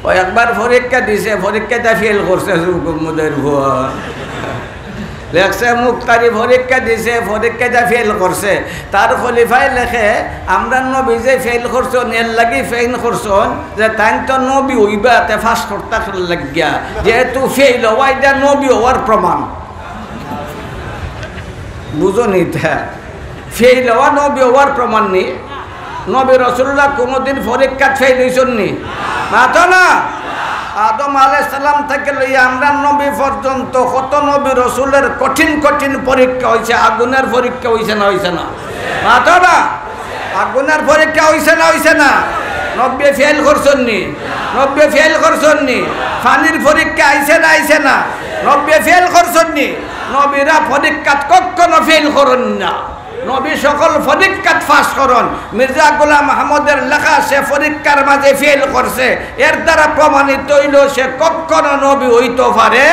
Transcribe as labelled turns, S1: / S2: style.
S1: ও একবার পরীক্ষা দিছে, পরীক্ষাটা ফেল করছে মুদের ভুয়া লেখছে মুক্তারি পরীক্ষা দিছে, পরীক্ষাটা ফেল করছে। তার খলিফায় লেখে আমরা নবী যে ফেল করছন এর লাগি ফেল করছন যে তাই তো নবী হইবা তে ফাঁস করতে লাগিয়া, যেহেতু ফেল হওয়া এটা নবী হওয়ার প্রমাণ। বুঝো নি ফেল হওয়া নবী হওয়ার প্রমাণ নি। নবী রাসূলুল্লাহ কোনোদিন পরীক্ষা ফেল হইছেন নি? মাতো না। আদম আলাইহিস সালাম থেকে লইয়া আমরা নবী পর্যন্ত কত নবী রাসূলের কঠিন কঠিন পরীক্ষা হয়েছে। আগুনের পরীক্ষা হয়েছে না হয়েছে না? মাতো না। আগুনের পরীক্ষা হয়েছে না হয়েছে না? নবী ফেল করছেন নি? নবী ফেল করছেন নি? পানির পরীক্ষা আইছে না আইছে না? নবী ফেল করছেন নি? নবীরা পরীক্ষা কখনো ফেল করেন না। নবী সকল পরীক্ষাত পাস করন। মির্জা গোলাম আহমদের লেখা সে পরীক্ষার মাঝে ফেল করছে, এর দ্বারা প্রমাণিত হইল সে কখনো নবী হইতে পারে।